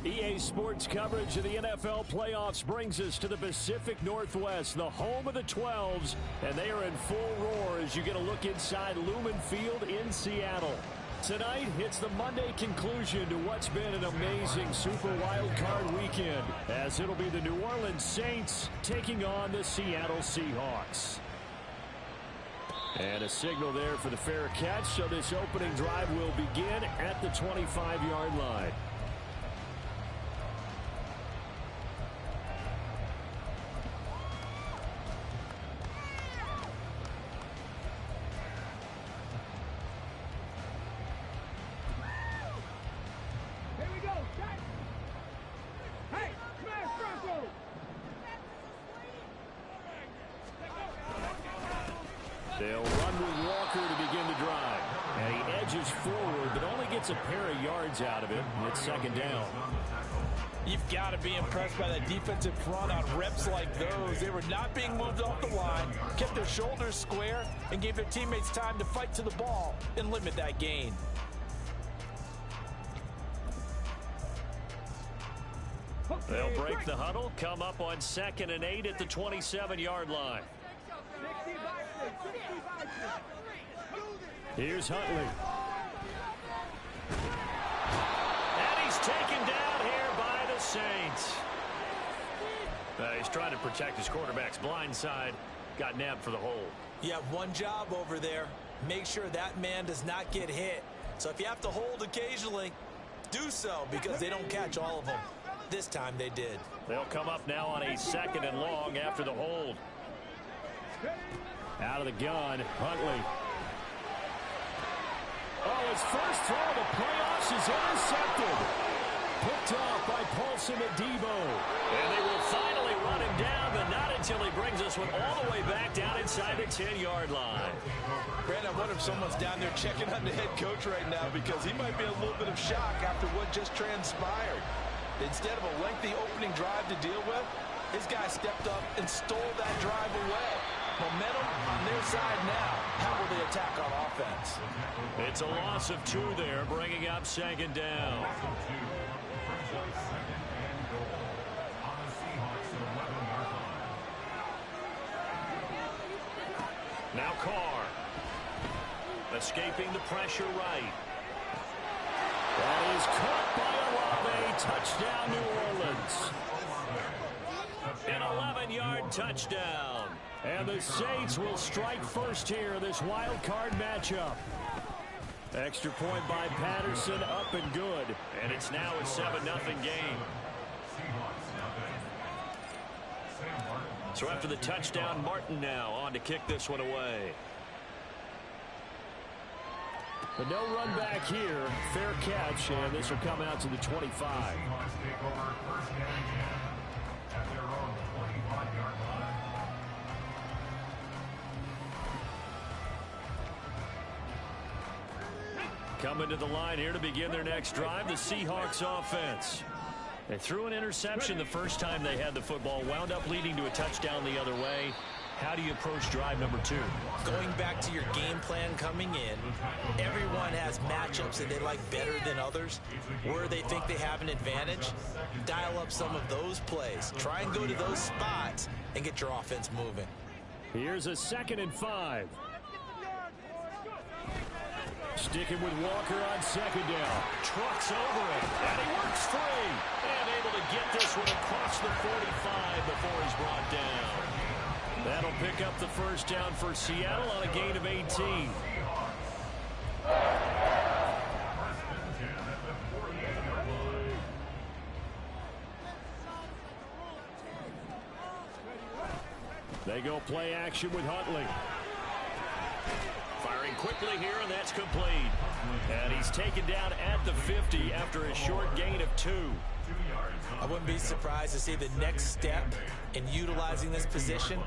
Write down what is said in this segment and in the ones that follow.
EA Sports coverage of the NFL playoffs brings us to the Pacific Northwest, the home of the 12s, and they are in full roar as you get a look inside Lumen Field in Seattle. Tonight, it's the Monday conclusion to what's been an amazing Super Wild Card weekend, as it'll be the New Orleans Saints taking on the Seattle Seahawks. And a signal there for the fair catch, so this opening drive will begin at the 25-yard line. They'll run with Walker to begin the drive. And he edges forward, but only gets a pair of yards out of it. It's second down. You've got to be impressed by that defensive front on reps like those. They were not being moved off the line, kept their shoulders square, and gave their teammates time to fight to the ball and limit that gain. They'll break the huddle, come up on 2nd and 8 at the 27-yard line. Here's Huntley. And he's taken down here by the Saints. He's trying to protect his quarterback's blind side. Got nabbed for the hold. You have one job over there. Make sure that man does not get hit. So if you have to hold occasionally, do so, because they don't catch all of them. This time they did. They'll come up now on a 2nd and long after the hold. Out of the gun, Huntley. Oh, his first throw of the playoffs is intercepted. Picked off by Paulson Adebo. And they will finally run him down, but not until he brings this one all the way back down inside the 10-yard line. Brandon, I wonder if someone's down there checking on the head coach right now, because he might be in a little bit of shock after what just transpired. Instead of a lengthy opening drive to deal with, his guy stepped up and stole that drive away. Momentum on their side now. How will they attack on offense? It's a loss of 2 there, bringing up 2nd down. Now Carr. Escaping the pressure right. That is caught by Olave. Touchdown, New Orleans. An 11-yard touchdown. And the Saints will strike first here in this wild card matchup. Extra point by Patterson, up and good. And it's now a 7-0 game. So after the touchdown, Martin now on to kick this one away. But no run back here. Fair catch, and this will come out to the 25. Coming to the line here to begin their next drive, the Seahawks offense. They threw an interception the first time they had the football, wound up leading to a touchdown the other way. How do you approach drive number 2? Going back to your game plan coming in, everyone has matchups that they like better than others. Where they think they have an advantage, dial up some of those plays. Try and go to those spots and get your offense moving. Here's a 2nd and 5. Sticking with Walker on 2nd down. Trucks over it, and he works free. And able to get this one across the 45 before he's brought down. That'll pick up the first down for Seattle on a gain of 18. They go play action with Huntley. Firing quickly here, and that's complete. And he's taken down at the 50 after a short gain of 2. I wouldn't be surprised to see the next step in utilizing this position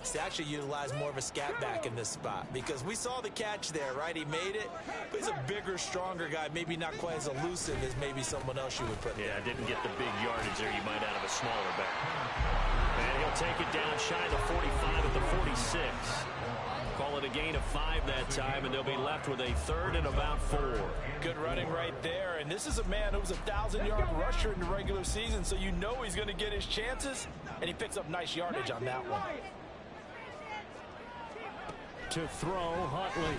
is to actually utilize more of a scat back in this spot, because we saw the catch there, right? He made it, but he's a bigger, stronger guy, maybe not quite as elusive as maybe someone else you would put there. Yeah, didn't get the big yardage there you might out of a smaller back. And he'll take it down shy of the 45 at the 46. Call it a gain of 5 that time, and they'll be left with a 3rd and about 4. Good running right there, and this is a man who was a 1,000-yard rusher in the regular season, so you know he's going to get his chances, and he picks up nice yardage on that one. To throw, Huntley.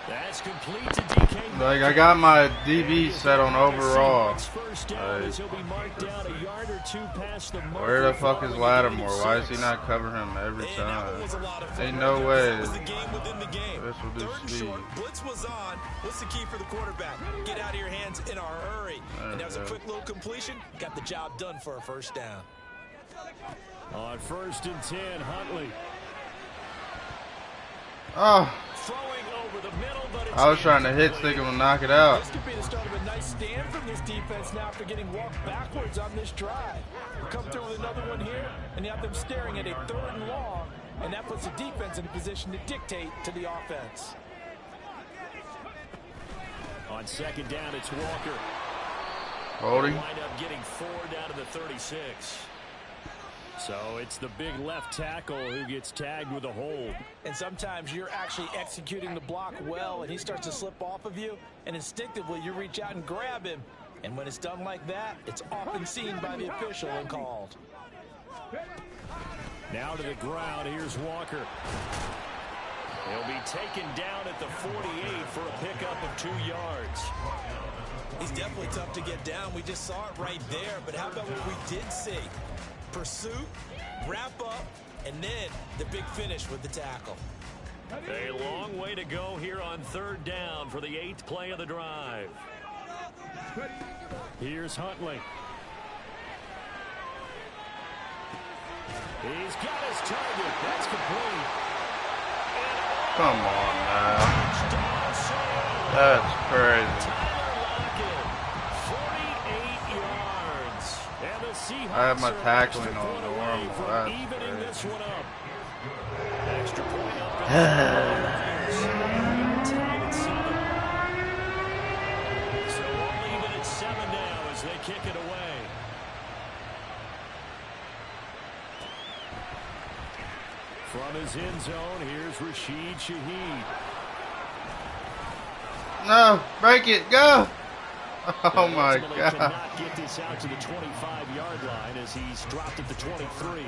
That's complete to DK. Like, I got my DB set on overall. Where the fuck is Lattimore? Why does he not cover him every time? Ain't no way. This will do speed. Blitz was on. What's the key for the quarterback? Get out of your hands in a hurry. And that was a quick little completion. Got the job done for a first down. On 1st and 10, Huntley. Oh. I was trying to hit stick him and knock it out. This could be the start of a nice stand from this defense now after getting walked backwards on this drive. We'll come through with another one here, and you have them staring at a 3rd and long, and that puts the defense in a position to dictate to the offense. On 2nd down, it's Walker. Holding. Wind up getting 4 down to the 36. So it's the big left tackle who gets tagged with a hold. And sometimes you're actually executing the block well, and he starts to slip off of you, and instinctively you reach out and grab him. And when it's done like that, it's often seen by the official and called. Now to the ground, here's Walker. He'll be taken down at the 48 for a pickup of 2 yards. He's definitely tough to get down. We just saw it right there, but how about what we did see? Pursuit, wrap up, and then the big finish with the tackle. A long way to go here on 3rd down for the 8th play of the drive. Here's Huntley. He's got his target. That's complete. Come on, man. That's crazy. I have my tackling on normal. That's crazy. Extra point up. So we'll leave it at 7 now as they kick it away. From his end zone, here's Rashid Shaheed. No, break it, go. Oh my God. Cannot get this out to the 25-yard line as he's dropped at the 23.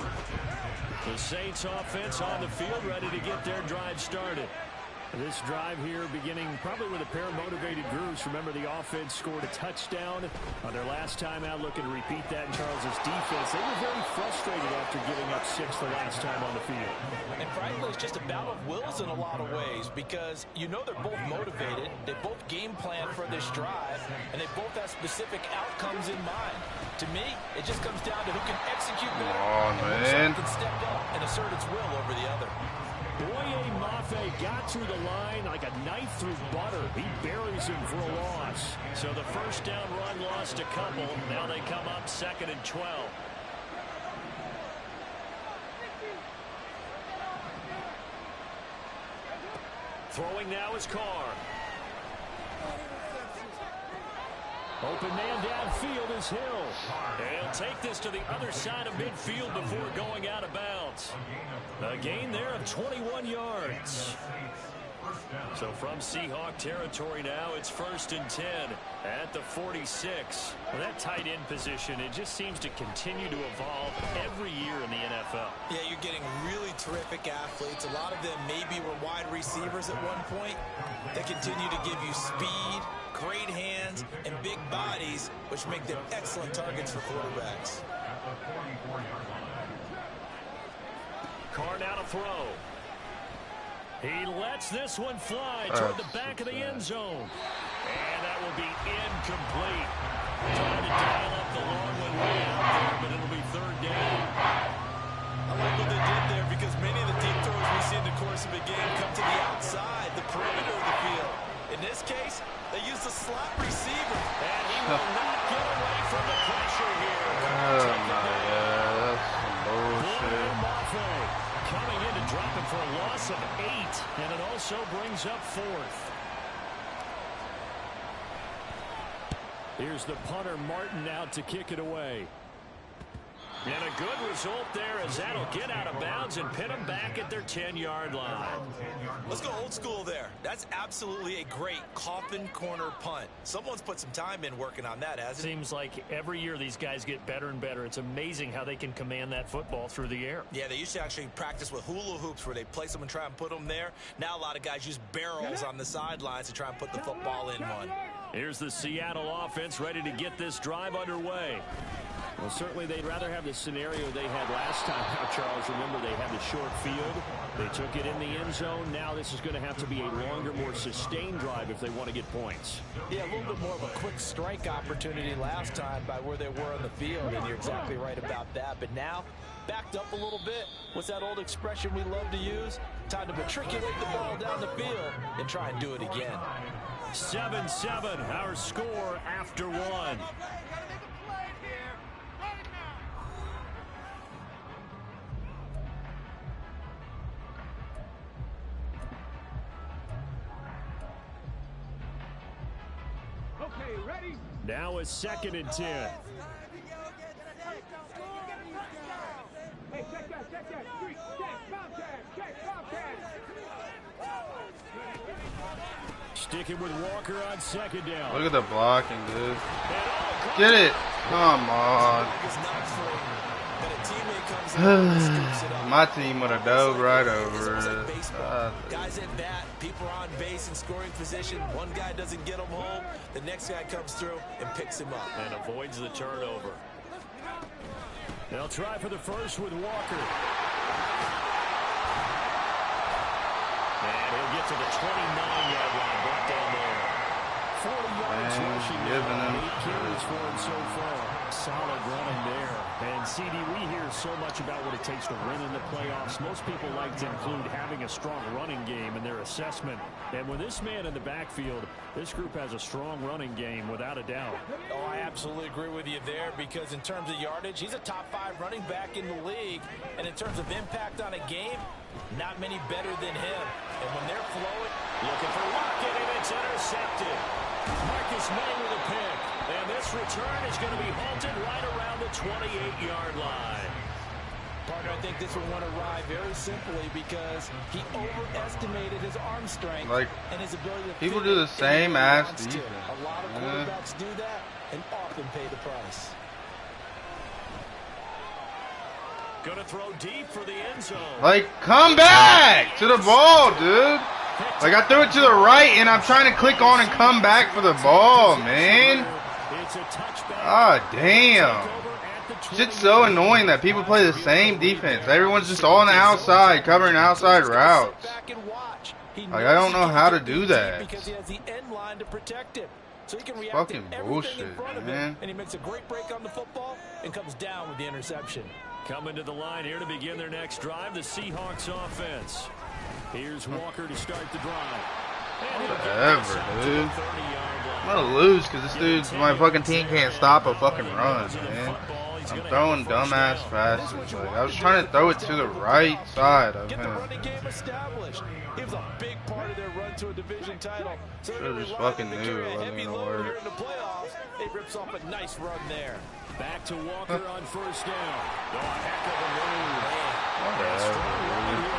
The Saints offense on the field ready to get their drive started. This drive here beginning probably with a pair of motivated groups. Remember, the offense scored a touchdown on their last time out, looking to repeat that in Charles's defense. They were very frustrated after giving up 6 the last time on the field. And frankly, it's just a battle of wills in a lot of ways, because you know they're both motivated, they both game plan for this drive, and they both have specific outcomes in mind. To me, it just comes down to who can execute better. Come on, man. Who can step up and assert its will over the other. Boye Mafe got through the line like a knife through butter. He buries him for a loss. So the first down run lost a couple. Now they come up 2nd and 12. Throwing now is Carr. Open man downfield is Hill. He'll take this to the other side of midfield before going out of bounds. A gain there of 21 yards. So from Seahawk territory now, it's 1st and 10 at the 46. Well, that tight end position, it just seems to continue to evolve every year in the NFL. Yeah, you're getting really terrific athletes. A lot of them maybe were wide receivers at one point. They continue to give you speed, great hands, and big bodies, which make them excellent targets for quarterbacks. Carr now to throw. He lets this one fly toward the back of the end zone. And that will be incomplete. Trying to dial up the long one way out there, but it'll be 3rd down. I like what they did there, because many of the deep throws we seen the course of a game come to the outside, the perimeter of the field. In this case, they use the slot receiver. And he will not get away from the pressure here. Oh, my God. That's some bullshit. Coming in to drop it for a loss of 8. And it also brings up 4th. Here's the punter, Martin, out to kick it away. And a good result there as that'll get out of bounds and pin them back at their 10-yard line. Let's go old school there. That's absolutely a great coffin corner punt. Someone's put some time in working on that, hasn't it? Seems like every year these guys get better and better. It's amazing how they can command that football through the air. Yeah, they used to actually practice with hula hoops where they place them and try and put them there. Now a lot of guys use barrels on the sidelines to try and put the football in one. Here's the Seattle offense ready to get this drive underway. Well, certainly they'd rather have the scenario they had last time out, Charles. Remember, they had the short field. They took it in the end zone. Now this is going to have to be a longer, more sustained drive if they want to get points. Yeah, a little bit more of a quick strike opportunity last time by where they were on the field, and you're exactly right about that. But now, backed up a little bit. What's that old expression we love to use? Time to matriculate the ball down the field and try and do it again. 7-7, our score after 1. Now a 2nd and 10. Hey, check that. Check, contact. Sticking with Walker on 2nd down. Look at the blocking, dude. Get it. Come on. My team would have dove right over it. Guys at bat, people are on base in scoring position. One guy doesn't get him home. The next guy comes through and picks him up. And avoids the turnover. They'll try for the first with Walker. And he'll get to the 29-yard line, brought down there. 40 yards rushing now. 8 carries for him so far. Solid running there. And CD, we hear so much about what it takes to win in the playoffs. Most people like to include having a strong running game in their assessment. And with this man in the backfield, this group has a strong running game without a doubt. Oh, I absolutely agree with you there, because in terms of yardage, he's a top 5 running back in the league. And in terms of impact on a game, not many better than him. And when they're flowing, looking for Lockett, and it's intercepted. Marcus May with a pick. And this return is going to be halted right around the 28-yard line. Partner, I think this one went awry very simply because he overestimated his arm strength, like, and his ability to people do the same ass defense. A lot of quarterbacks do that and often pay the price. Going to throw deep for the end zone. Like, come back to the ball, dude. Like, I threw it to the right, and I'm trying to click on and come back for the ball, man. Ah, damn. Shit's so annoying that people play the same defense. Everyone's just all on the outside, covering outside routes. Like, I don't know how to do that. It's fucking bullshit, man. And he makes a great break on the football and comes down with the interception. Coming to the line here to begin their next drive, the Seahawks offense. Here's Walker to start the drive. Whatever, dude. I'm gonna lose because this dude's, my fucking team can't stop a fucking run, man. I'm throwing dumbass passes. Like, I was trying to throw it to the right side of him. He was a big part of their run to a division title. So I just fucking knew it wasn't gonna work. It rips off a nice run there. Back to Walker on first down. Oh, heck of a move.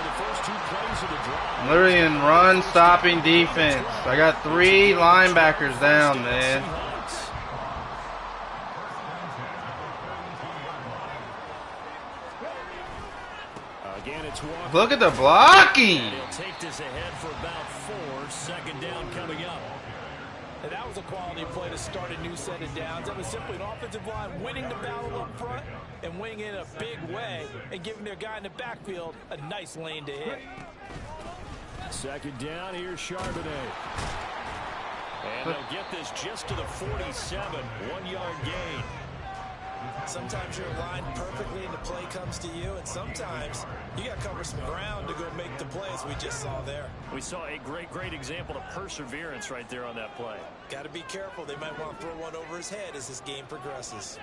The first 2 plays of the drive. I'm literally in run-stopping defense. I got 3 linebackers down, man. Again, it's Walker. Look at the blocking. He'll take this ahead for about 4. 2nd down coming up. And that was a quality play to start a new set of downs. That was simply an offensive line winning the battle up front and winning in a big way and giving their guy in the backfield a nice lane to hit. 2nd down, here's Charbonnet. And they'll get this just to the 47, 1-yard gain. Sometimes you're aligned perfectly and the play comes to you, and sometimes you got to cover some ground to go make the play, as we just saw there. We saw a great example of perseverance right there on that play. Got to be careful. They might want to throw one over his head as this game progresses.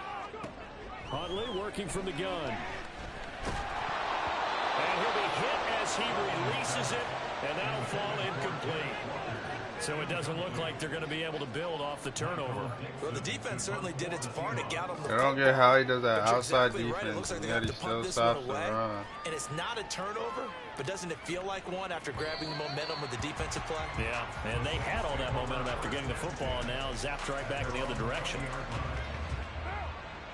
Huntley working from the gun. And he'll be hit as he releases it, and that'll fall incomplete. So it doesn't look like they're going to be able to build off the turnover. Well, the defense certainly did its part to get him. I don't get how he does that outside exactly defense, right. Like and yet he still stops the run. And it's not a turnover, but doesn't it feel like one after grabbing the momentum with the defensive play? Yeah, and they had all that momentum after getting the football, and now zapped right back in the other direction.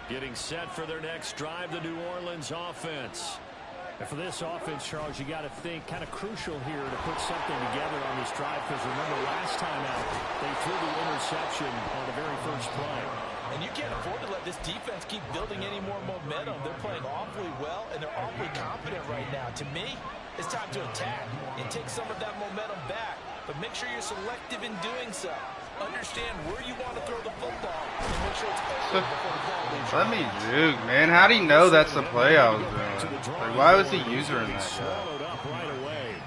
Getting set for their next drive, the New Orleans offense. And for this offense, Charles, you got to think kind of crucial here to put something together on this drive, because remember last time out they threw the interception on the very first play. And you can't afford to let this defense keep building any more momentum. They're playing awfully well, and they're awfully confident right now. To me, it's time to attack and take some of that momentum back, but make sure you're selective in doing so. Understand where you want to throw the football and make sure it's open before the ball leaves. Let me juke, man. How do you know that's the play I was doing? Like, why was he using that guy? Swallowed up right away.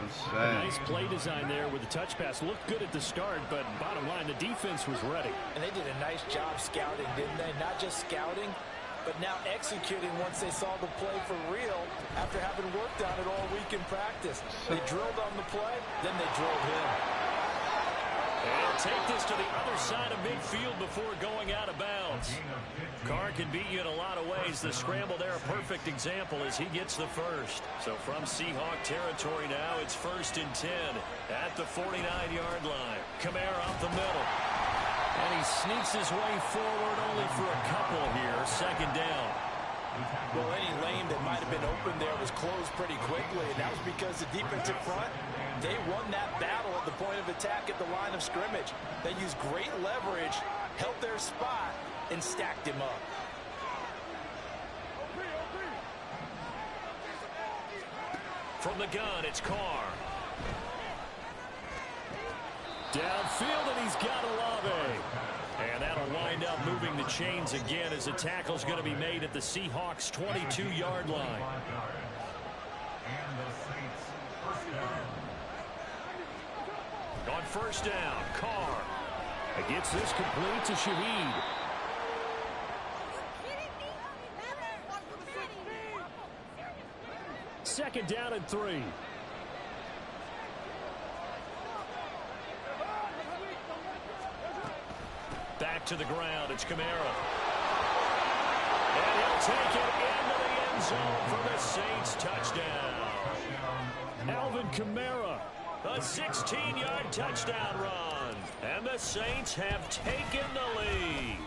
Insane. Nice play design there with the touch pass. Looked good at the start, but bottom line, the defense was ready. And they did a nice job scouting, didn't they? Not just scouting, but now executing once they saw the play for real after having worked on it all week in practice. They drilled on the play, then they drilled him. They'll take this to the other side of midfield before going out of bounds. Carr can beat you in a lot of ways. The scramble there, a perfect example as he gets the first. So from Seahawk territory now, it's 1st and 10 at the 49-yard line. Kamara up the middle. And he sneaks his way forward only for a couple here. 2nd down. Well, any lane that might have been open there was closed pretty quickly, and that was because the defensive front, they won that battle at the point of attack at the line of scrimmage. They used great leverage, held their spot, and stacked him up. From the gun, it's Carr. Downfield, and he's got Olave. And that'll wind up moving the chains again as the tackle's going to be made at the Seahawks' 22-yard line. On 1st down, Carr gets this complete to Shaheed. Second down and 3. Back to the ground, it's Kamara. And he'll take it into the end zone for the Saints touchdown. Alvin Kamara, a 16-yard touchdown run. And the Saints have taken the lead.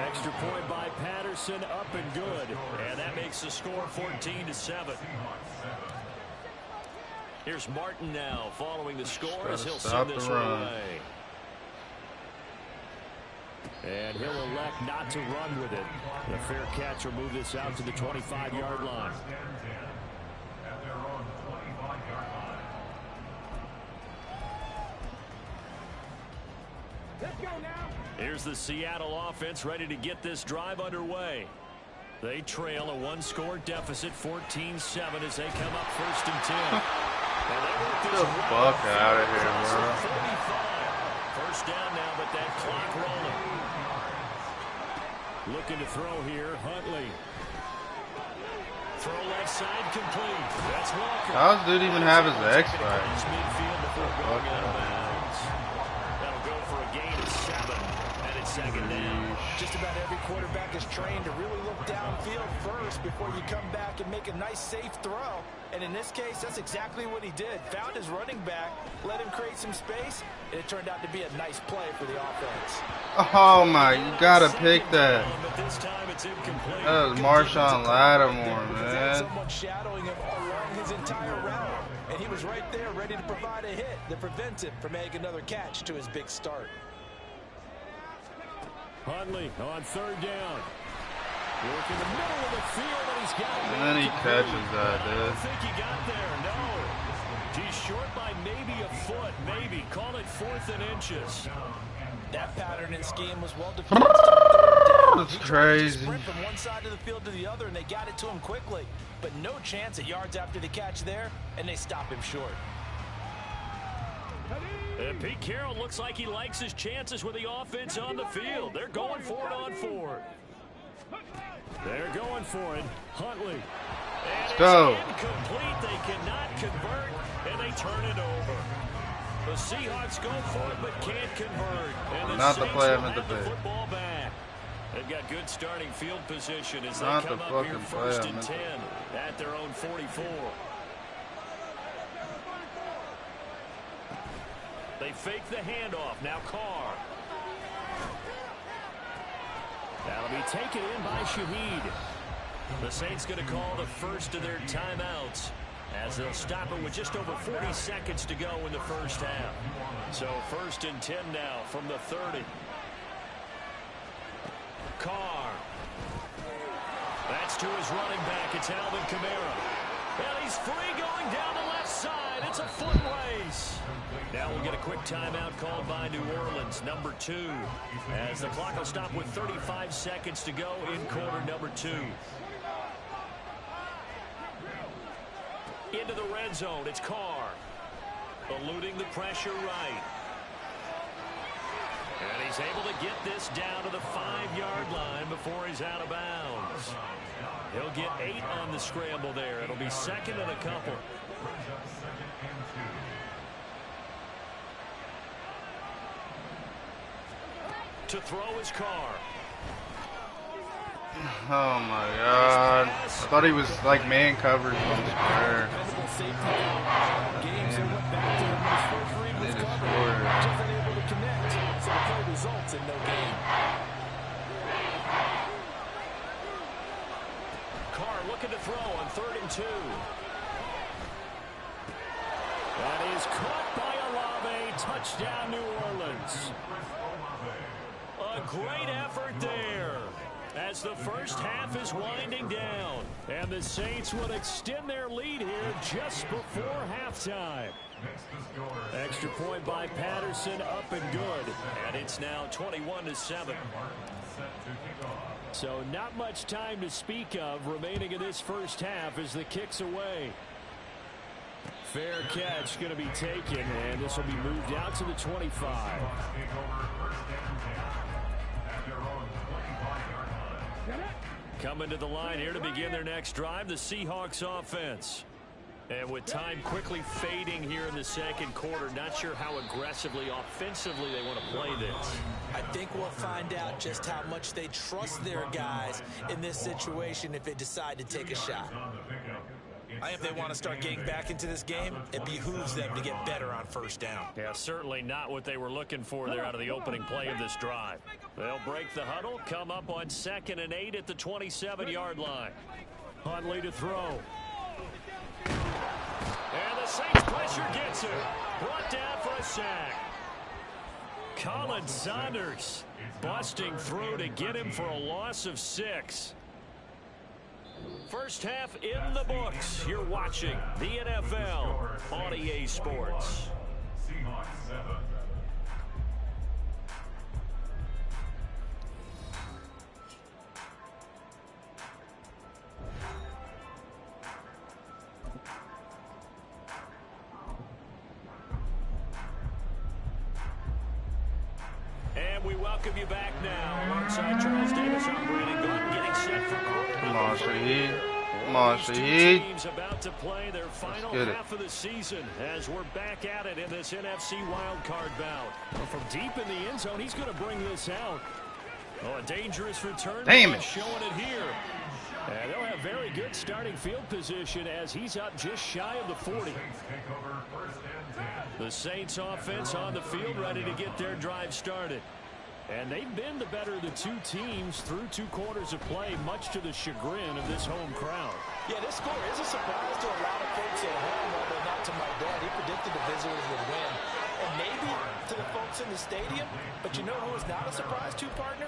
Extra point by Patterson, up and good. And that makes the score 14-7. Here's Martin now following the score as he'll send this one away. And he'll elect not to run with it. The fair catch will move this out to the 25-yard line. Let's go now. Here's the Seattle offense ready to get this drive underway. They trail a one-score deficit, 14-7, as they come up 1st and 10. And they work this Get the fuck out of here, bro. 1st down now, but that clock rolling. Looking to throw here, Huntley. Throw left side complete. That's Walker. How does dude even have his X-Factor? Midfield before going out of bounds. That'll go for a gain of 7, and it's 2nd down. Just about every quarterback is trained to really look downfield first before you come back and make a nice, safe throw. And in this case, that's exactly what he did. Found his running back, let him create some space, and it turned out to be a nice play for the offense. Oh my, you gotta pick that. But this time it's incomplete. That was Marshawn Lattimore, man. Someone shadowing him along his entire route, and he was right there ready to provide a hit that prevents him from making another catch to his big start. Huntley on 3rd down. Work in the middle of the field, and he's got it. And then he catches that, I dude. don't think he got there, no. He's short by maybe a foot, maybe. Call it 4th and inches. That pattern and scheme was well defended on 3rd down. That's crazy. Sprint from one side of the field to the other, and they got it to him quickly. But no chance at yards after the catch there, and they stop him short. And Pete Carroll looks like he likes his chances with the offense on the field. They're going for it on 4. They're going for it. Huntley. And Let's go. It's incomplete. They cannot convert, and they turn it over. The Seahawks go for it, but can't convert. And the Not the Saints play I will meant to have the pick. football back. They've got good starting field position as they Not come the up here fucking first play I and meant to 10 at their own 44. They fake the handoff. Now Carr. That'll be taken in by Shaheed. The Saints going to call the first of their timeouts as they'll stop it with just over 40 seconds to go in the first half. So first and 10 now from the 30. Carr. That's to his running back. It's Alvin Kamara. And he's free going down the left side. It's a foot race. Now we'll get a quick timeout called by New Orleans, number 2, as the clock will stop with 35 seconds to go in quarter number 2. Into the red zone, it's Carr. Eluding the pressure right. And he's able to get this down to the 5-yard line before he's out of bounds. He'll get 8 on the scramble there. It'll be second and a couple. To throw his Carr. Oh my God. I thought he was like man coverage on the square. Games that went back to him when his first read was covered. Just unable to connect, so the play results in no gain. Carr looking to throw on 3rd and 2. That is caught by Olave. Touchdown, New Orleans. A great effort there as the first half is winding down. And the Saints will extend their lead here just before halftime. Extra point by Patterson, up and good. And it's now 21-7. So not much time to speak of remaining in this first half as the kick's away. Fair catch going to be taken, and this will be moved out to the 25. Coming to the line here to begin their next drive, the Seahawks offense. And with time quickly fading here in the second quarter, not sure how aggressively, offensively they want to play this. I think we'll find out just how much they trust their guys in this situation if they decide to take a shot. If they want to start getting back into this game, it behooves them to get better on first down. Yeah, certainly not what they were looking for there out of the opening play of this drive. They'll break the huddle, come up on 2nd and 8 at the 27-yard line. Huntley to throw. And the Saints pressure gets him. Brought down for a sack. Colin Saunders busting through to get him for a loss of 6. First half in the books. You're watching the NFL on EA Sports. And we welcome you back now. Alongside Charles Davis, I'm Brandon Gordon, getting set for quarter. Come on, Shaheed. Come on, Shaheed. Teams about to play their final half of the season as we're back at it in this NFC wildcard bout. Well, from deep in the end zone, he's going to bring this out. Oh, a dangerous return. Damn it. Showing it here. And they'll have very good starting field position as he's up just shy of the 40. The Saints offense on the field ready to get their drive started. And they've been the better of the two teams through 2 quarters of play, much to the chagrin of this home crowd. Yeah, this score is a surprise to a lot of folks at home, although not to my dad. He predicted the visitors would win. And maybe to the folks in the stadium, but you know who was not a surprise to, partner?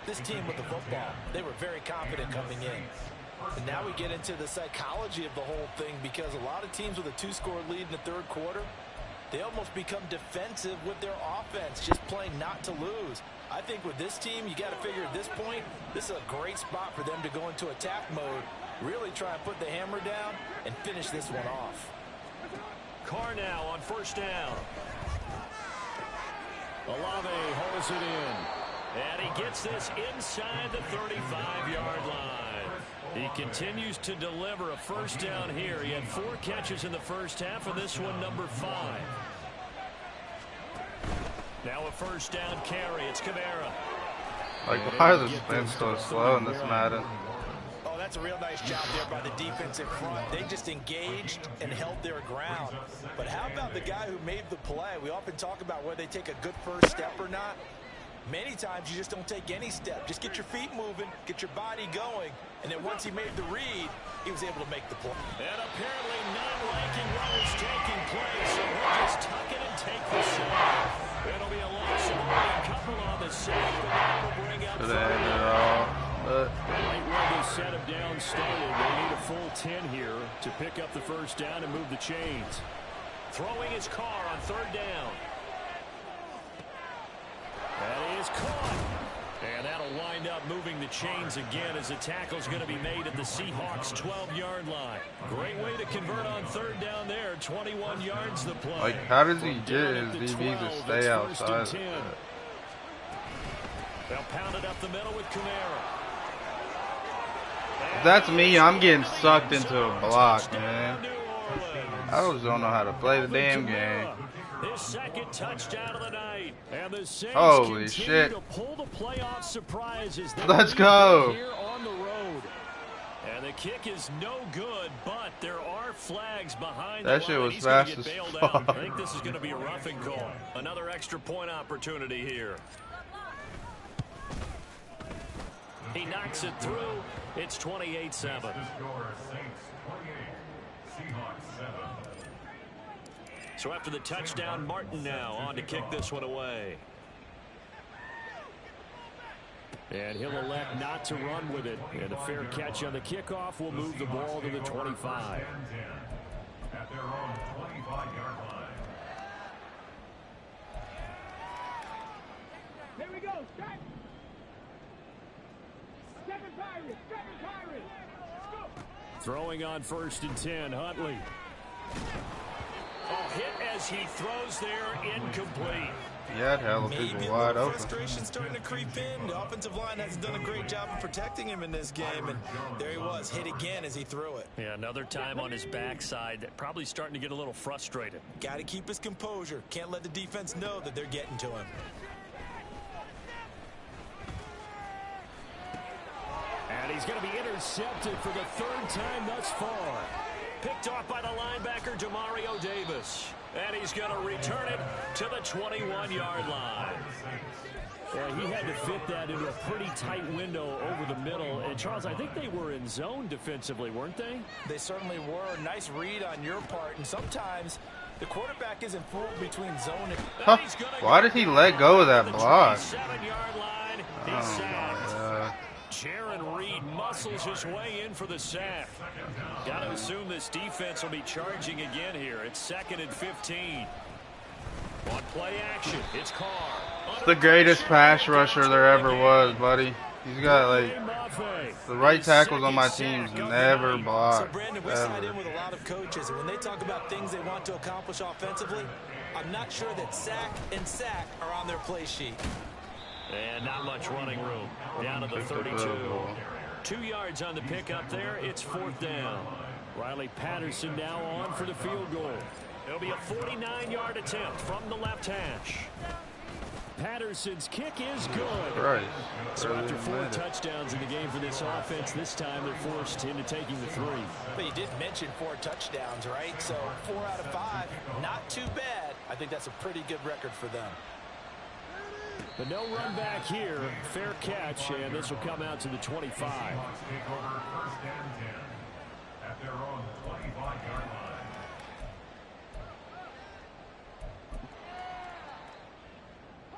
This team with the football. They were very confident coming in. And now we get into the psychology of the whole thing because a lot of teams with a 2-score lead in the 3rd quarter, They almost become defensive with their offense, just playing not to lose. I think with this team, you got to figure at this point, this is a great spot for them to go into attack mode, really try and put the hammer down and finish this one off. Carr now on first down. Olave holds it in. And he gets this inside the 35-yard line. He continues to deliver a first down here. He had 4 catches in the first half, and this one number 5. Now a first down carry. It's Kamara. Like, why is the spin so slow in this Madden? Oh, that's a real nice job there by the defense in front. They just engaged and held their ground. But how about the guy who made the play? We often talk about whether they take a good first step or not. Many times you just don't take any step. Just get your feet moving, get your body going, and then once he made the read, he was able to make the play. And apparently non-ranking run is taking place, so we'll just tuck it and take the sack. It'll be a loss of only a couple on the sack, but that will bring up right where the set of down started. They need a full 10 here to pick up the first down and move the chains. Throwing his Carr on third down. That is caught. And that'll wind up moving the chains again as the tackle's going to be made at the Seahawks' 12-yard line. Great way to convert on third down there. 21 yards the play. Like, how does he get his DB to stay outside? They'll pound it up the middle with Kamara. If that's me, I'm getting sucked into a block, man. I just don't know how to play the damn game. His second touchdown of the night. And the Saints Holy shit. to pull the playoff surprises. Let's go. Here on the road. And the kick is no good, but there are flags behind that the shit line. was He's fast gonna get as bailed fuck. out. I think this is going to be a roughing call. Another extra point opportunity here. He knocks it through. It's 28-7. So after the touchdown, Martin now on to kick this one away. And he'll elect not to run with it. And a fair catch on the kickoff will move the ball to the 25. At their own 25-yard line. Here we go. Set. Second Pirates. Second Pirates. Go. Throwing on first and 10, Huntley. Oh, hit as he throws there, incomplete. He had hella people wide open. Frustration starting to creep in. The offensive line hasn't done a great job of protecting him in this game, and there he was, hit again as he threw it. Yeah, another time on his backside, probably starting to get a little frustrated. Got to keep his composure. Can't let the defense know that they're getting to him. And he's going to be intercepted for the 3rd time thus far. Picked off by the linebacker, Demario Davis. And he's going to return it to the 21-yard line. Yeah, he had to fit that into a pretty tight window over the middle. And, Charles, I think they were in zone defensively, weren't they? They certainly were. Nice read on your part. And sometimes the quarterback isn't fooled between zone and... Huh. Why did he let go of that block? 7-yard line. He's sacked. Jaron Reed muscles his way in for the sack. Got to assume this defense will be charging again here. It's 2nd and 15. On play action, it's Carr. It's the greatest pass rusher there ever was, buddy. He's got, like, the right tackles on my teams never block. So, Brandon, we side in with a lot of coaches, and when they talk about things they want to accomplish offensively, I'm not sure that sack and sack are on their play sheet. And not much running room. Down to the 32. 2 yards on the pickup there. It's 4th down. Riley Patterson now on for the field goal. It'll be a 49-yard attempt from the left hash. Patterson's kick is good. Right. So after 4 touchdowns in the game for this offense, this time they're forced into taking the 3. But you did mention 4 touchdowns, right? So 4 out of 5, not too bad. I think that's a pretty good record for them. But no run back here. Fair catch, and this will come out to the 25. Take over 1st and 10 at their own 25-yard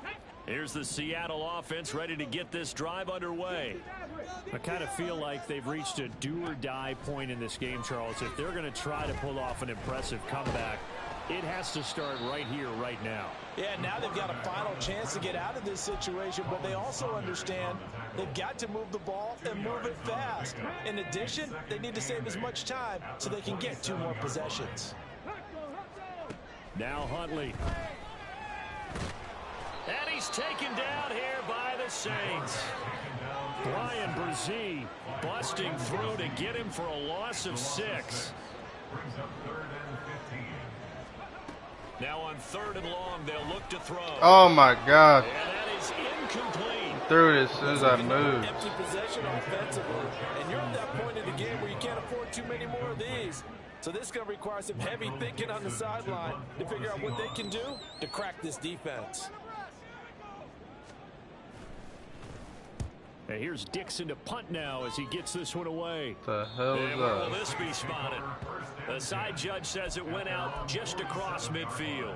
line. Here's the Seattle offense ready to get this drive underway. I kind of feel like they've reached a do-or-die point in this game, Charles. If they're going to try to pull off an impressive comeback, It has to start right here, right now. Yeah, now they've got a final chance to get out of this situation, but they also understand they've got to move the ball and move it fast. In addition, they need to save as much time so they can get 2 more possessions. Now Huntley. And he's taken down here by the Saints. Brian Brzee busting through to get him for a loss of 6. Now on 3rd and long, they'll look to throw. Oh my God. And that is incomplete. Threw it as soon as I moved. Empty possession offensively, and you're at that point in the game where you can't afford too many more of these. So this is going to require some heavy thinking on the sideline to figure out what they can do to crack this defense. And here's Dixon to punt now as he gets this one away. The hell is And where will that? this be spotted? The side judge says it went out just across midfield.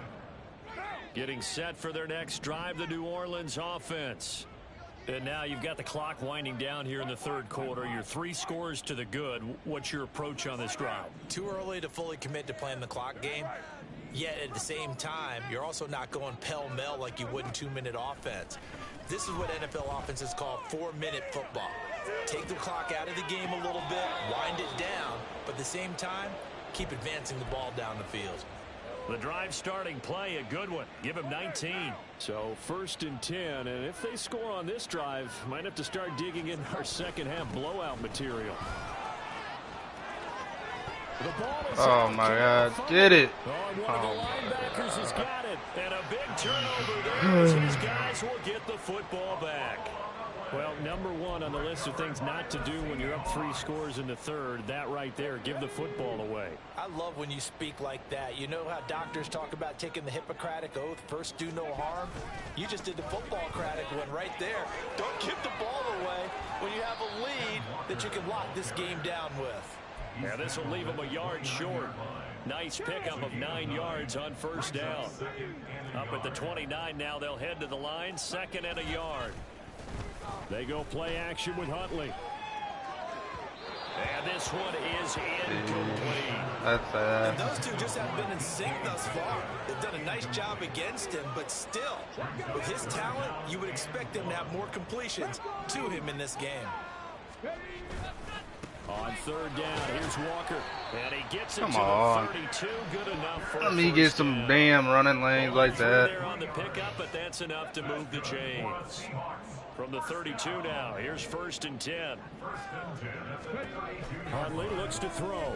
Getting set for their next drive, the New Orleans offense. And now you've got the clock winding down here in the 3rd quarter. You're 3 scores to the good. What's your approach on this drive? Too early to fully commit to playing the clock game. Yet at the same time, you're also not going pell-mell like you would in 2-minute offense. This is what NFL offenses call 4-minute football. Take the clock out of the game a little bit, wind it down, but at the same time, keep advancing the ball down the field. The drive starting play, a good one. Give him 19. So 1st and 10, and if they score on this drive, might have to start digging in our second half blowout material. The ball is Oh my God. Did it. one of the linebackers has got it. And a big turnover there as his guys will get the football back. Well, number 1 on the list of things not to do when you're up 3 scores in the 3rd. That right there, give the football away. I love when you speak like that. You know how doctors talk about taking the Hippocratic Oath, first do no harm? You just did the football-cratic one right there. Don't give the ball away when you have a lead that you can lock this game down with. Yeah, this will leave him a yard short. Nice pickup of 9 yards on 1st down. Up at the 29 now, they'll head to the line, 2nd and a yard. They go play action with Huntley. And this one is incomplete. That's And those two just haven't been in sync thus far. They've done a nice job against him, but still, with his talent, you would expect him to have more completions to him in this game. On 3rd down, here's Walker. And he gets it Come to on. the 32. Good enough for Let me get some damn running lanes like that. There on the pickup, but that's enough to move the chains. From the 32 now, here's 1st and 10. Huntley looks to throw.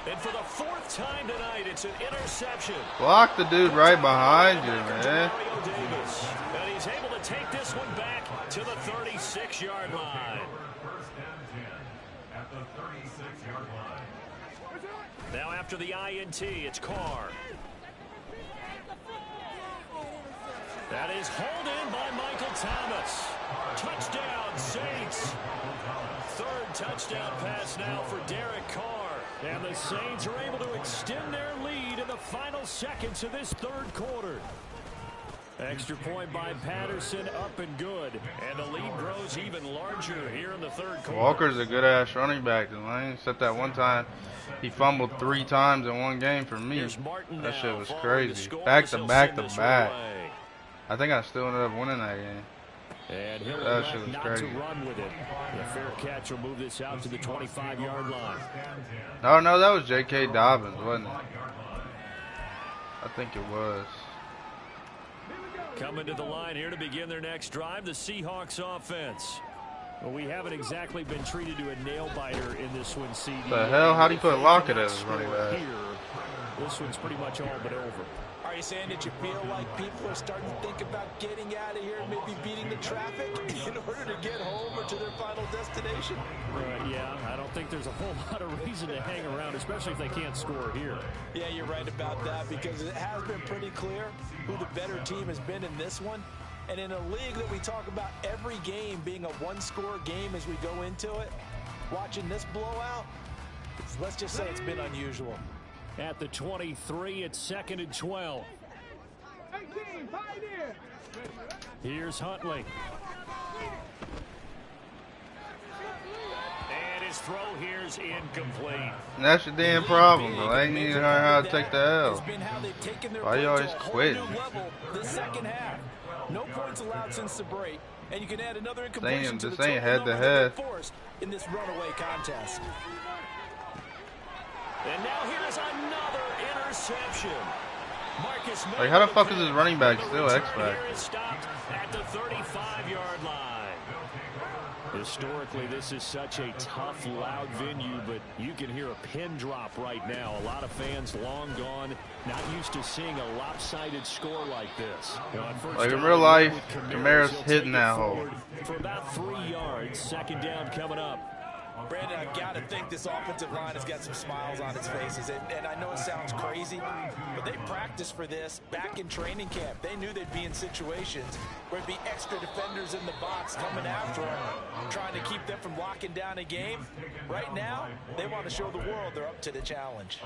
And for the 4th time tonight, it's an interception. Block the dude right behind you, man. Davis. And he's able to take this one back to the 36-yard line. At the 36-yard line. Now after the INT, it's Carr. That is hauled in by Michael Thomas. Touchdown, Saints. 3rd touchdown pass now for Derek Carr. And the Saints are able to extend their lead in the final seconds of this 3rd quarter. Extra point by Patterson, up and good. And the lead grows even larger here in the 3rd quarter. Walker's a good-ass running back, Lane. Except that one time he fumbled 3 times in one game for me. That shit was crazy. Back to back to back. I think I still ended up winning that game. And he'll That shit elect was not crazy. to run with it. The fair catch will move this out to the 25-yard line. No, that was J.K. Dobbins, wasn't it? I think it was. Coming to the line here to begin their next drive, the Seahawks offense. Well, we haven't exactly been treated to a nail-biter in this one, CD. The hell? How'd he put Lockett as his running back? Here, this one's pretty much all but over. Are you saying that you feel like people are starting to think about getting out of here and maybe beating the traffic in order to get home or to their final destination? Yeah, I don't think there's a whole lot of reason to hang around, especially if they can't score here. Yeah, you're right about that because it has been pretty clear who the better team has been in this one. And in a league that we talk about every game being a one-score game as we go into it, watching this blowout, let's just say it's been unusual. At the 23, it's 2nd and 12. 18, Pioneer. Here's Huntley. And his his throw here's incomplete. And that's your damn problem, though. I ain't even know how to take the L. Why you always quit? This second half. No points allowed since the break, and you can add another incompletion to the This ain't total head to number head. that they forced in this runaway contest. And now here's another interception. Marcus Like, how the fuck is this running back still X-back? Stopped at the 35-yard line. Historically, this is such a tough, loud venue, but you can hear a pin drop right now. A lot of fans long gone, not used to seeing a lopsided score like this. Like in real life, Kamara's hitting that hole. For about 3 yards, second down coming up. Brandon, I've got to think this offensive line has got some smiles on its faces. And I know it sounds crazy, but they practiced for this back in training camp. They knew they'd be in situations where there'd be extra defenders in the box coming after them, trying to keep them from locking down a game. Right now, they want to show the world they're up to the challenge.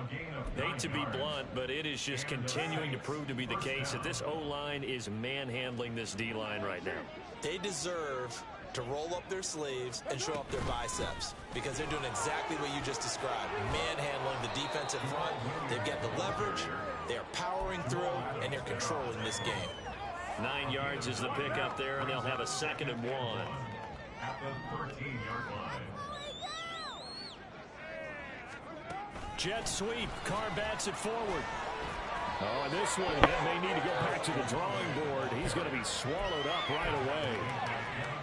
Hate to be blunt, but it is just continuing to prove to be the case that this O-line is manhandling this D-line right now. They deserve to roll up their sleeves and show up their biceps, because they're doing exactly what you just described, manhandling the defensive front. They've got the leverage, they're powering through, and they're controlling this game. 9 yards is the pick up there, and they'll have a 2nd and 1. At the 13-yard line. Jet sweep, Carr bats it forward. Oh, and this one may need to go back to the drawing board. He's going to be swallowed up right away.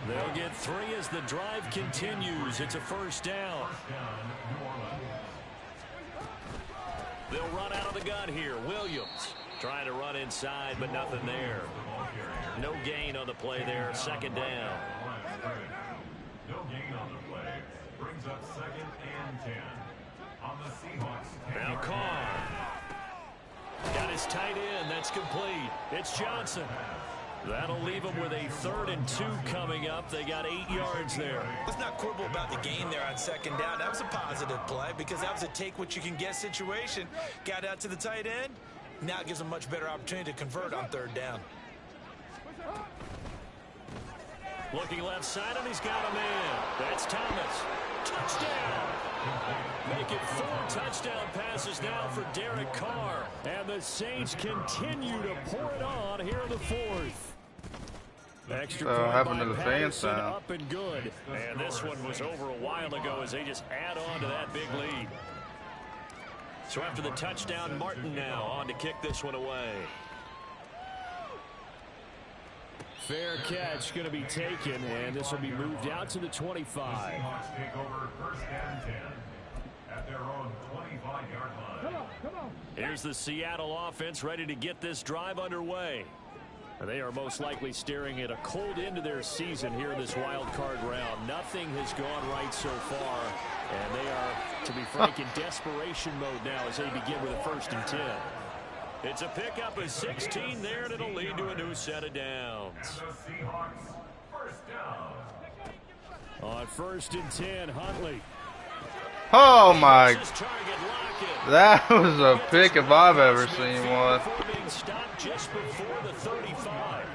They'll get 3 as the drive continues. It's a 1st down. They'll run out of the gun here. Williams trying to run inside, but nothing there. No gain on the play there. 2nd down. No gain on the play. Brings up 2nd and 10. On the Seahawks. Now Carr. Got his tight end. That's complete. It's Johnson. That'll leave them with a 3rd and 2 coming up. They got 8 yards there. Let's not quibble about the gain there on 2nd down. That was a positive play, because that was a take-what-you-can-get situation. Got out to the tight end. Now it gives them a much better opportunity to convert on 3rd down. Looking left side, and he's got a man. That's Thomas. Touchdown. Make it 4 touchdown passes now for Derek Carr. And the Saints continue to pour it on here in the 4th. Extra point happened by to the fans Patterson, now. up and good. And this one was over a while ago as they just add on to that big lead. So after the touchdown, Martin now on to kick this one away. Fair catch going to be taken, and this will be moved out to the 25. Seahawks take over 1st and 10 at their own 25-yard line. Come on. Here's the Seattle offense ready to get this drive underway. And they are most likely staring at a cold end to their season here in this wild card round. Nothing has gone right so far, and they are, to be frank, in desperation mode now as they begin with a 1st and 10. It's a pickup of 16 there, and it'll lead to a new set of downs. The Seahawks, 1st down. On 1st and 10, Huntley. Oh my! His target, Lockett. That was a pick if I've ever seen one. Before being stopped just before the 35.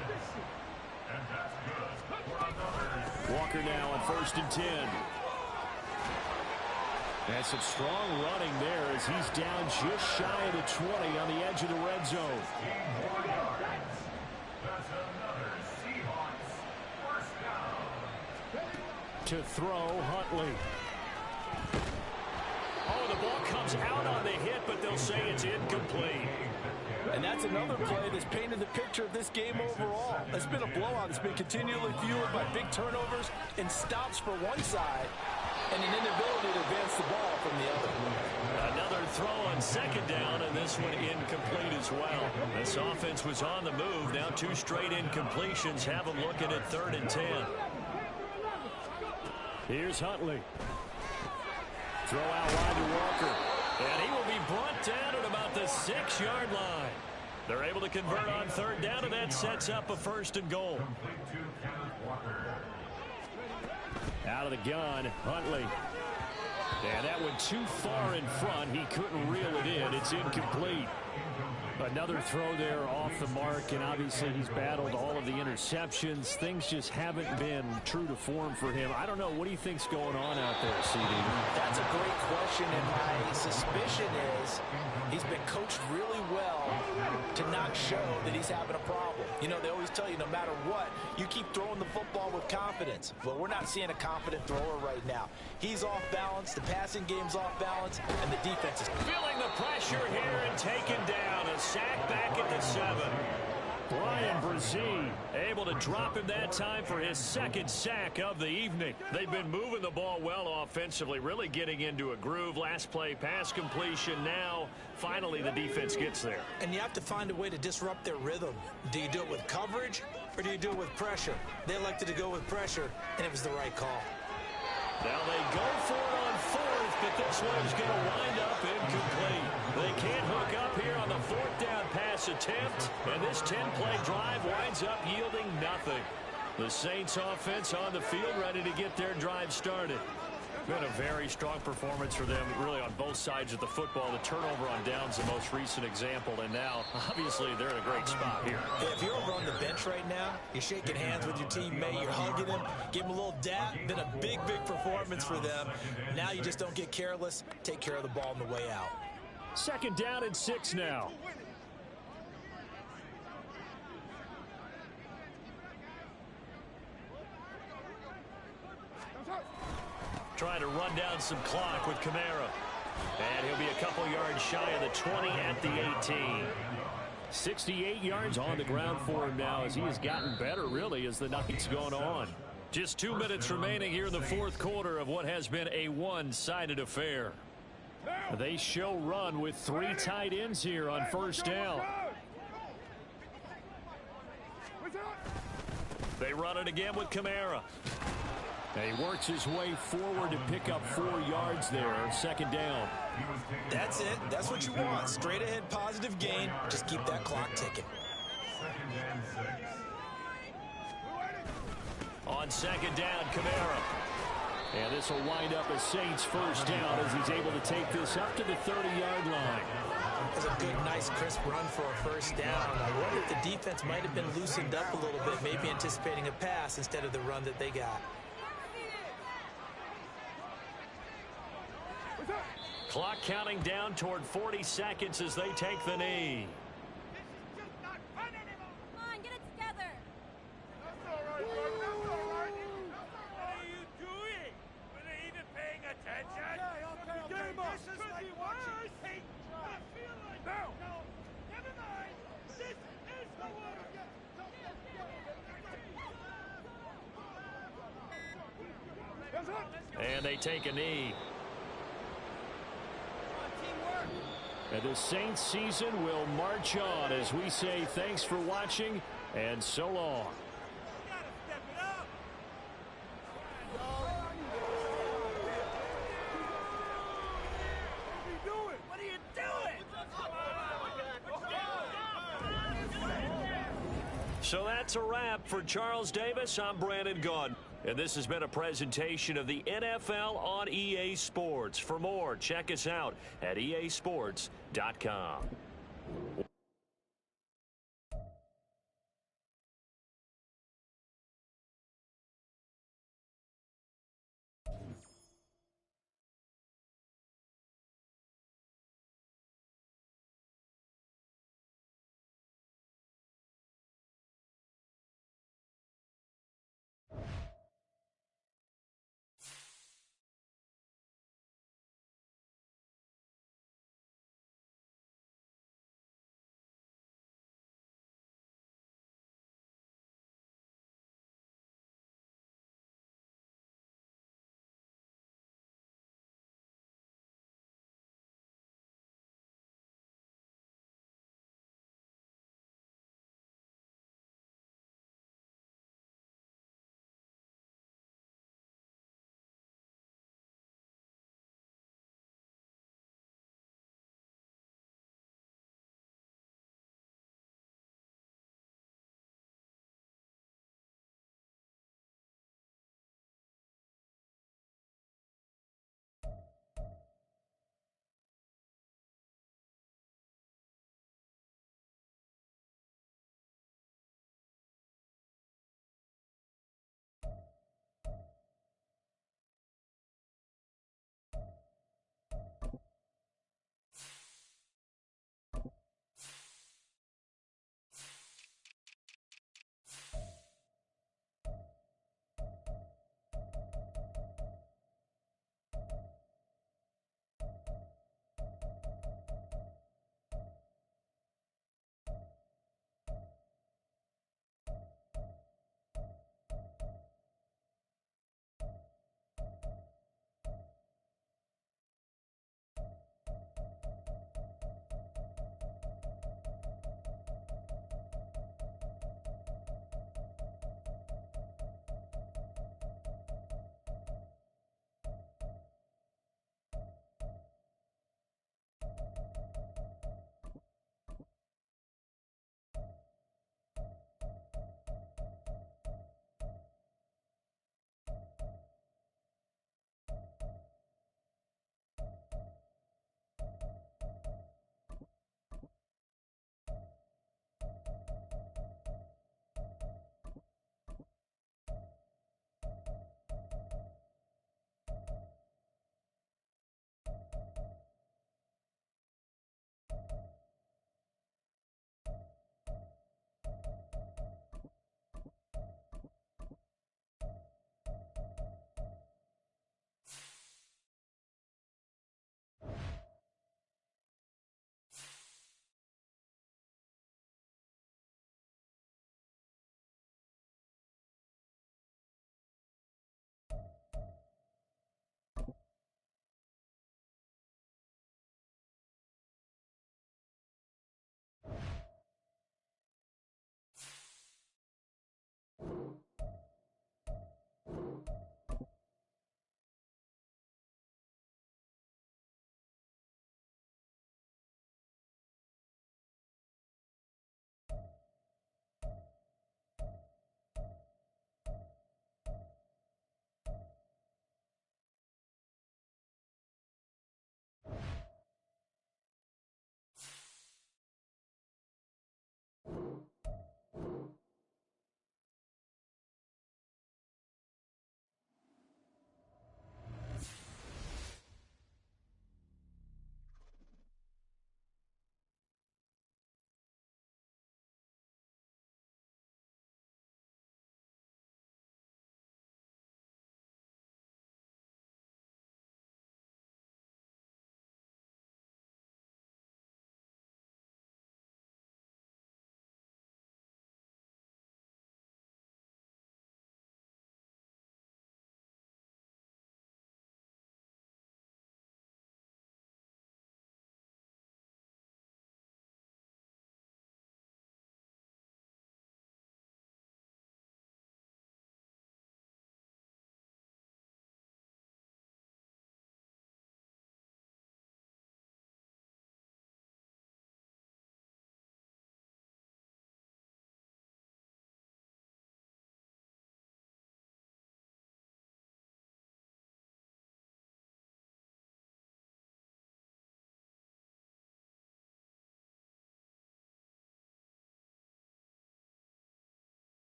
Walker now on 1st and 10. And some strong running there as he's down just shy of the 20 on the edge of the red zone. That's another Seahawks 1st down. To throw, Huntley. Oh, the ball comes out on the hit, but they'll say it's incomplete. And that's another play that's painted the picture of this game overall. It's been a blowout. It's been continually fueled by big turnovers and stops for one side and an inability to advance the ball from the other. Another throw on 2nd down, and this one incomplete as well. This offense was on the move. Now 2 straight incompletions have them looking at 3rd and 10. Here's Huntley. Throw out wide to Walker. And he will be brought down at about the 6-yard line. They're able to convert on 3rd down, and that sets up a 1st and goal. Out of the gun, Huntley. And that went too far in front. He couldn't reel it in. It's incomplete. Another throw there off the mark, and obviously he's battled all of the interceptions. Things just haven't been true to form for him. I don't know. What do you think's going on out there, CD? That's a great question, and my suspicion is he's been coached really well to not show that he's having a problem. You know, they always tell you no matter what, you keep throwing the football with confidence. Well, we're not seeing a confident thrower right now. He's off balance, the passing game's off balance, and the defense is feeling the pressure here and taken down. A sack back at the 7. Brian Brzee able to drop him that time for his second sack of the evening. They've been moving the ball well offensively, really getting into a groove. Last play, pass completion. Now, finally, the defense gets there. And you have to find a way to disrupt their rhythm. Do you do it with coverage, or do you do it with pressure? They elected to go with pressure, and it was the right call. Now they go for it on 4th, but this one's going to wind up incomplete. They can't hook up here on the 4th down pass attempt, and this 10-play drive winds up yielding nothing. The Saints offense on the field ready to get their drive started. Been a very strong performance for them, really, on both sides of the football. The turnover on downs, the most recent example, and now, obviously, they're in a great spot here. Yeah, if you're over on the bench right now, you're shaking hands with your teammate, you're hugging him, give him a little dap. Been a big, big performance for them. Now you just don't get careless. Take care of the ball on the way out. 2nd down and 6 now. Trying to run down some clock with Kamara. And he'll be a couple yards shy of the 20 at the 18. 68 yards on the ground for him now as he has gotten better, really, as the night's gone on. Just 2 minutes remaining here in the 4th quarter of what has been a one-sided affair. They show run with 3 tight ends here on 1st down. They run it again with Kamara. And he works his way forward to pick up 4 yards there. 2nd down. That's it. That's what you want. Straight ahead positive gain. Just keep that clock ticking. 2nd and 6. On 2nd down, Kamara. And this will wind up a Saints 1st down as he's able to take this up to the 30-yard line. That's a good, nice, crisp run for a 1st down. I wonder if the defense might have been loosened up a little bit, maybe anticipating a pass instead of the run that they got. Clock counting down toward 40 seconds as they take the knee. Come on, get it together. That's all right, bud. That's all right. What are you doing? Were they even paying attention? Okay. Game up. This is like watching paint dry. I feel like no. Never mind. This is the one. And they take a knee. And the Saints season will march on as we say thanks for watching and so long. So that's a wrap for Charles Davis. I'm Brandon Gunn. And this has been a presentation of the NFL on EA Sports. For more, check us out at easports.com.